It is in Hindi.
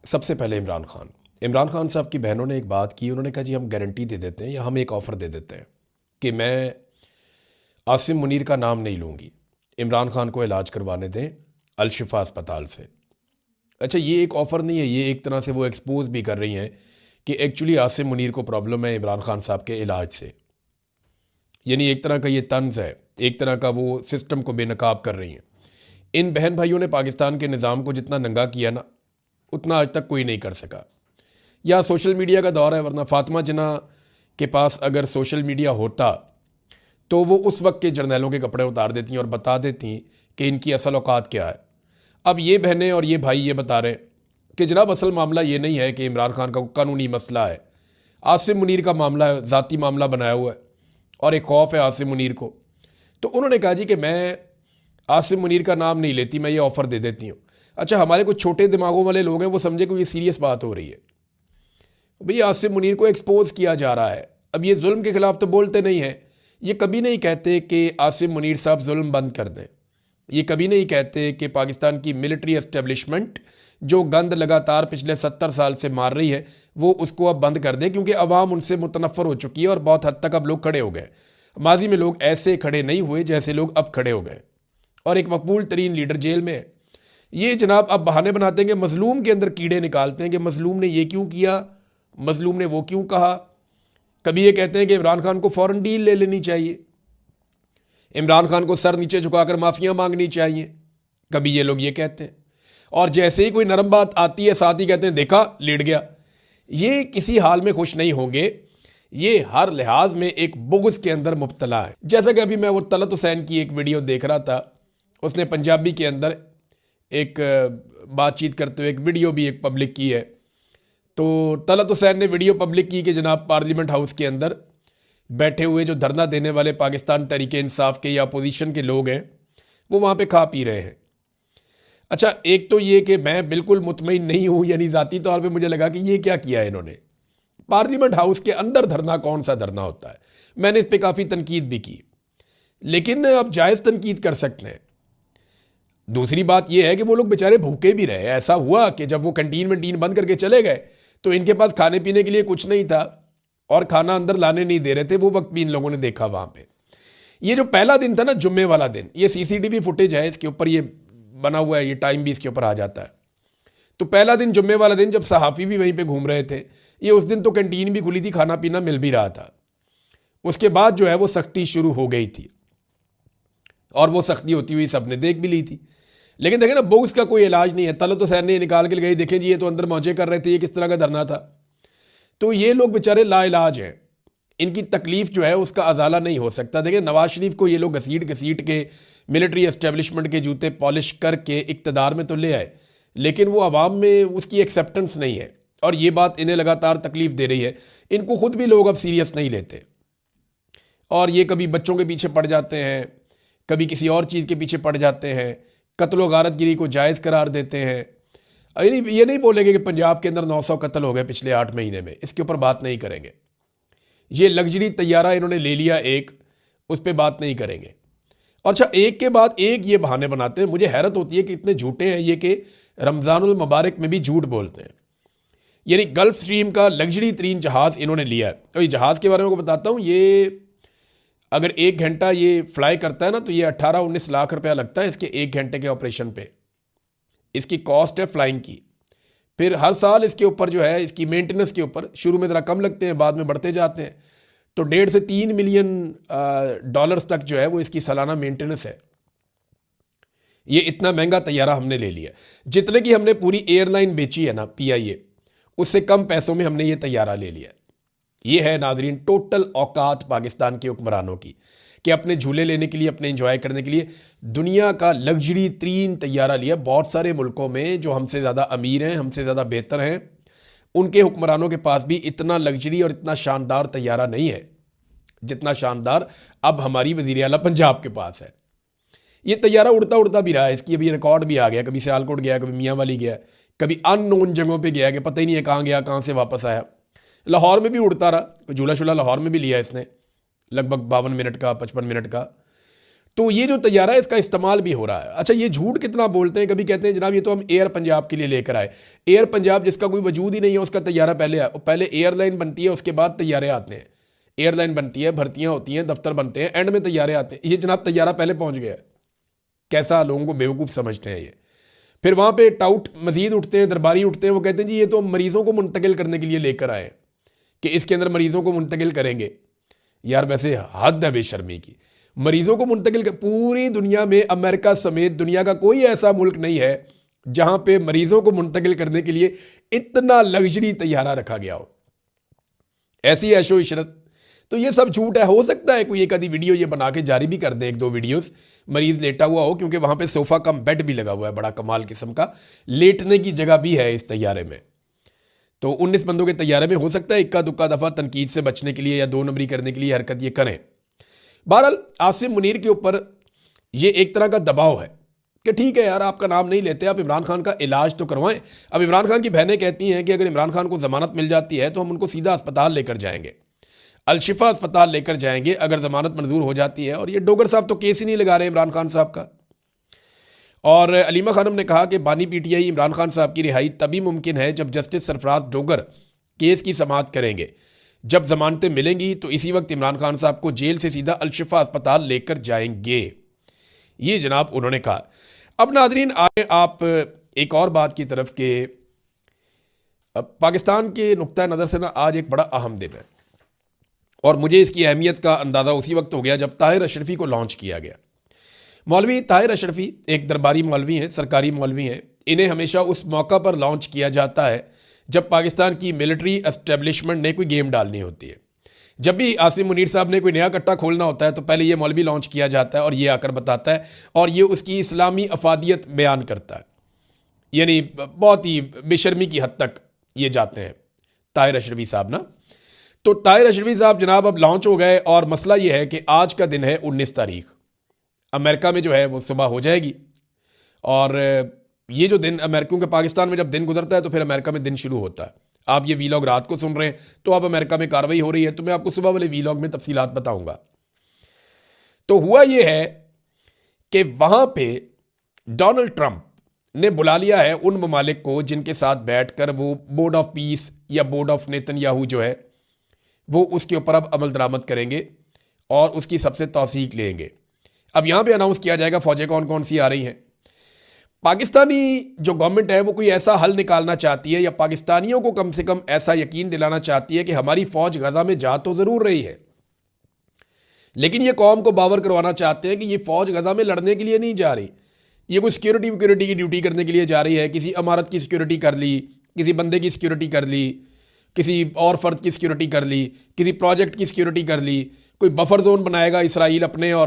सबसे पहले इमरान खान साहब की बहनों ने एक बात की। उन्होंने कहा जी हम गारंटी दे देते हैं या हम एक ऑफ़र दे देते हैं कि मैं आसिम मुनीर का नाम नहीं लूँगी, इमरान खान को इलाज करवाने दें अलशिफा अस्पताल से। अच्छा, ये एक ऑफ़र नहीं है, ये एक तरह से वो एक्सपोज भी कर रही हैं कि एक्चुअली आसिम मुनीर को प्रॉब्लम है इमरान खान साहब के इलाज से। यानी एक तरह का ये तंज है, एक तरह का वो सिस्टम को बेनकाब कर रही हैं। इन बहन भाइयों ने पाकिस्तान के निज़ाम को जितना नंगा किया ना, उतना आज तक कोई नहीं कर सका। या सोशल मीडिया का दौर है, वरना फातिमा जिन्ना के पास अगर सोशल मीडिया होता तो वो उस वक्त के जर्नैलों के कपड़े उतार देती और बता देती कि इनकी असल औकात क्या है। अब ये बहनें और ये भाई ये बता रहे हैं कि जनाब असल मामला ये नहीं है कि इमरान खान का कानूनी मसला है, आसिम मुनीर का मामला है, ज़ाती मामला बनाया हुआ है और एक खौफ है आसिम मुनीर को। तो उन्होंने कहा जी कि मैं आसिम मुनीर का नाम नहीं लेती, मैं ये ऑफ़र दे देती हूँ। अच्छा, हमारे कुछ छोटे दिमागों वाले लोग हैं, वो समझे कि ये सीरियस बात हो रही है। भाई आसिम मुनीर को एक्सपोज किया जा रहा है। अब ये जुल्म के खिलाफ तो बोलते नहीं हैं, ये कभी नहीं कहते कि आसिम मुनीर साहब जुल्म बंद कर दें, ये कभी नहीं कहते कि पाकिस्तान की मिलिट्री एस्टेब्लिशमेंट जो गंद लगातार पिछले 70 साल से मार रही है वो उसको अब बंद कर दे, क्योंकि अवाम उनसे मुतनफ़र हो चुकी है और बहुत हद तक अब लोग खड़े हो गए। माजी में लोग ऐसे खड़े नहीं हुए जैसे लोग अब खड़े हो गए और एक मकबूल तरीन लीडर जेल में है। ये जनाब अब बहाने बनाते हैं कि मजलूम के अंदर कीड़े निकालते हैं कि मजलूम ने ये क्यों किया, मजलूम ने वो क्यों कहा। कभी ये कहते हैं कि इमरान खान को फ़ौरन डील ले लेनी चाहिए, इमरान खान को सर नीचे झुकाकर माफ़ियाँ मांगनी चाहिए, कभी ये लोग ये कहते हैं। और जैसे ही कोई नरम बात आती है साथ ही कहते हैं देखा लेट गया। ये किसी हाल में खुश नहीं होंगे, ये हर लिहाज में एक बुग़्ज़ के अंदर मुब्तला है। जैसा कि अभी मैं वो तलत हुसैन की एक वीडियो देख रहा था, उसने पंजाबी के अंदर एक बातचीत करते हुए एक वीडियो भी एक पब्लिक की है। तो तलत हुसैन ने वीडियो पब्लिक की कि जनाब पार्लियामेंट हाउस के अंदर बैठे हुए जो धरना देने वाले पाकिस्तान तहरीक इंसाफ के या अपोजिशन के लोग हैं वो वहाँ पे खा पी रहे हैं। अच्छा, एक तो ये कि मैं बिल्कुल मुतमईन नहीं हूँ, यानी ज़ाती तौर पे मुझे लगा कि ये क्या किया है इन्होंने। पार्लियामेंट हाउस के अंदर धरना कौन सा धरना होता है, मैंने इस पर काफ़ी तनकीद भी की, लेकिन आप जायज़ तनकीद कर सकते हैं। दूसरी बात यह है कि वो लोग बेचारे भूखे भी रहे। ऐसा हुआ कि जब वो कंटीन वंटीन बंद करके चले गए तो इनके पास खाने पीने के लिए कुछ नहीं था और खाना अंदर लाने नहीं दे रहे थे। वो वक्त भी इन लोगों ने देखा वहाँ पे। ये जो पहला दिन था ना, जुम्मे वाला दिन, ये सीसीटीवी फुटेज है, इसके ऊपर ये बना हुआ है, ये टाइम भी इसके ऊपर आ जाता है। तो पहला दिन जुम्मे वाला दिन जब सहाफ़ी भी वहीं पर घूम रहे थे, ये उस दिन तो कैंटीन भी खुली थी, खाना पीना मिल भी रहा था। उसके बाद जो है वो सख्ती शुरू हो गई थी और वो सख्ती होती हुई सबने देख भी ली थी। लेकिन देखें ना, बोग्स का कोई इलाज नहीं है। तलत हुसैन ने निकाल के गई, देखें जी ये तो अंदर मौजे कर रहे थे, ये किस तरह का धरना था। तो ये लोग बेचारे लाइलाज हैं, इनकी तकलीफ जो है उसका अजाला नहीं हो सकता। देखिए नवाज शरीफ को ये लोग घसीट घसीट के मिलिट्री एस्टेब्लिशमेंट के जूते पॉलिश करके इक़्तिदार में तो ले आए, लेकिन वो आवाम में उसकी एक्सेप्टेंस नहीं है और ये बात इन्हें लगातार तकलीफ दे रही है। इनको खुद भी लोग अब सीरियस नहीं लेते और ये कभी बच्चों के पीछे पड़ जाते हैं, कभी किसी और चीज़ के पीछे पड़ जाते हैं, कत्ल व गारतगिरी को जायज़ करार देते हैं। ये नहीं बोलेंगे कि पंजाब के अंदर 900 कत्ल हो गए पिछले 8 महीने में, इसके ऊपर बात नहीं करेंगे। ये लग्जरी तैयारा इन्होंने ले लिया एक, उस पर बात नहीं करेंगे। और अच्छा, एक के बाद एक ये बहाने बनाते हैं। मुझे हैरत होती है कि इतने झूठे हैं ये कि रमज़ानुल मुबारक में भी झूठ बोलते हैं। यानी गल्फ स्ट्रीम का लग्जरी तरीन जहाज़ इन्होंने लिया है। तो ये जहाज़ के बारे में बताता हूँ, ये अगर 1 घंटा ये फ्लाई करता है ना तो ये 18-19 लाख रुपया लगता है इसके 1 घंटे के ऑपरेशन पे। इसकी कॉस्ट है फ्लाइंग की। फिर हर साल इसके ऊपर जो है इसकी मेंटेनेंस के ऊपर, शुरू में ज़रा कम लगते हैं, बाद में बढ़ते जाते हैं, तो 1.5 से 3 मिलियन डॉलर्स तक जो है वो इसकी सालाना मेंटेनेंस है। ये इतना महंगा तैयारा हमने ले लिया, जितने की हमने पूरी एयरलाइन बेची है ना PIA, उससे कम पैसों में हमने ये तैयारा ले लिया। ये है नाजरीन टोटल औकात पाकिस्तान के हुक्मरानों की कि अपने झूले लेने के लिए, अपने एंजॉय करने के लिए दुनिया का लग्जरी तरीन तैयारा लिया। बहुत सारे मुल्कों में जो हमसे ज़्यादा अमीर हैं, हमसे ज़्यादा बेहतर हैं, उनके हुक्मरानों के पास भी इतना लग्जरी और इतना शानदार तैयारा नहीं है जितना शानदार अब हमारी वज़ीर आला पंजाब के पास है। ये तैयारा उड़ता उड़ता भी रहा है, इसकी अभी रिकॉर्ड भी आ गया। कभी सियालकोट गया, कभी मियाँ वाली गया, कभी अननोन जगहों पर गया कि पता ही नहीं है कहाँ गया, कहाँ से वापस आया। लाहौर में भी उड़ता रहा, झूला शूला लाहौर में भी लिया इसने, लगभग 52 मिनट का, 55 मिनट का। तो ये जो तैयारा है इसका इस्तेमाल भी हो रहा है। अच्छा, ये झूठ कितना बोलते हैं, कभी कहते हैं जनाब ये तो हम एयर पंजाब के लिए लेकर आए। एयर पंजाब जिसका कोई वजूद ही नहीं है, उसका तैयारा पहले एयरलाइन बनती है, उसके बाद तैयारे आते हैं। एयरलाइन बनती है, भर्तियां होती हैं, दफ्तर बनते हैं, एंड में तैयारे आते हैं। ये जनाब तैयारा पहले पहुंच गया। कैसा लोगों को बेवकूफ़ समझते हैं ये। फिर वहाँ पे टाउट मजीद उठते हैं, दरबारी उठते हैं, वो कहते हैं जी ये तो मरीज़ों को मुंतकिल करने के लिए लेकर आए कि इसके अंदर मरीज़ों को मुंतकिल करेंगे। यार वैसे हद है बेशर्मी की। मरीज़ों को मुंतकिल कर, पूरी दुनिया में अमेरिका समेत दुनिया का कोई ऐसा मुल्क नहीं है जहाँ पे मरीज़ों को मुंतकिल करने के लिए इतना लग्जरी तैयारा रखा गया हो, ऐसी ऐशो इशरत। तो ये सब झूठ है। हो सकता है कोई एक आधी वीडियो ये बना के जारी भी कर दे, एक दो वीडियोस, मरीज लेटा हुआ हो, क्योंकि वहाँ पे सोफ़ा कम बेड भी लगा हुआ है, बड़ा कमाल किस्म का, लेटने की जगह भी है इस तैयारे में। तो 19 बंदों के तैयारे में हो सकता है इक्का दुक्का दफ़ा तनकीद से बचने के लिए या दो नंबरी करने के लिए हरकत ये करें। बहरहाल आसिम मुनीर के ऊपर ये एक तरह का दबाव है कि ठीक है यार, आपका नाम नहीं लेते, आप इमरान खान का इलाज तो करवाएं। अब इमरान खान की बहनें कहती हैं कि अगर इमरान खान को ज़मानत मिल जाती है तो हम उनको सीधा अस्पताल लेकर जाएंगे, अलशिफा अस्पताल लेकर जाएंगे अगर ज़मानत मंजूर हो जाती है। और ये डोगर साहब तो केस ही नहीं लगा रहे इमरान खान साहब का। और अलीमा खानम ने कहा कि बानी पीटीआई इमरान खान साहब की रिहाई तभी मुमकिन है जब जस्टिस सरफराज डोगर केस की समाअत करेंगे। जब जमानतें मिलेंगी तो इसी वक्त इमरान खान साहब को जेल से सीधा अलशिफा अस्पताल लेकर जाएंगे, ये जनाब उन्होंने कहा। अब नाजरीन आए आप एक और बात की तरफ के पाकिस्तान के नुक्ता नज़र से ना आज एक बड़ा अहम दिन है, और मुझे इसकी अहमियत का अंदाज़ा उसी वक्त हो गया जब ताहिर अशरफी को लॉन्च किया गया। मौलवी ताहिर अशरफी एक दरबारी मौलवी हैं, सरकारी मौलवी हैं। इन्हें हमेशा उस मौका पर लॉन्च किया जाता है जब पाकिस्तान की मिलिट्री एस्टेब्लिशमेंट ने कोई गेम डालनी होती है। जब भी आसिम मुनीर साहब ने कोई नया कट्टा खोलना होता है तो पहले ये मौलवी लॉन्च किया जाता है और ये आकर बताता है, और ये उसकी इस्लामी अफादियत बयान करता है। यानी बहुत ही बेशर्मी की हद तक ये जाते हैं ताहिर अशरफी साहब ना। तो ताहिर अशरफी साहब जनाब अब लॉन्च हो गए, और मसला ये है कि आज का दिन है 19 तारीख। अमेरिका में जो है वो सुबह हो जाएगी, और ये जो दिन अमेरिका के पाकिस्तान में जब दिन गुजरता है तो फिर अमेरिका में दिन शुरू होता है। आप ये वीलॉग रात को सुन रहे हैं तो अब अमेरिका में कार्रवाई हो रही है, तो मैं आपको सुबह वाले वीलॉग में तफसीलात बताऊंगा। तो हुआ ये है कि वहाँ पे डोनाल्ड ट्रंप ने बुला लिया है उन ममालिक को जिनके साथ बैठकर वो बोर्ड ऑफ पीस या बोर्ड ऑफ नेतन्याहू जो है वो उसके ऊपर अब अमल दरामद करेंगे और उसकी सबसे तौसीक लेंगे। अब यहाँ पे अनाउंस किया जाएगा फौजें कौन कौन सी आ रही हैं। पाकिस्तानी जो गवर्नमेंट है वो कोई ऐसा हल निकालना चाहती है, या पाकिस्तानियों को कम से कम ऐसा यकीन दिलाना चाहती है कि हमारी फौज गजा में जा तो ज़रूर रही है, लेकिन ये कौम को बावर करवाना चाहते हैं कि ये फौज गजा में लड़ने के लिए नहीं जा रही, ये कोई सिक्योरिटी की ड्यूटी करने के लिए जा रही है। किसी इमारत की सिक्योरिटी कर ली, किसी बंदे की सिक्योरिटी कर ली, किसी और फर्द की सिक्योरिटी कर ली, किसी प्रोजेक्ट की सिक्योरिटी कर ली। कोई बफर जोन बनाएगा इसराइल अपने और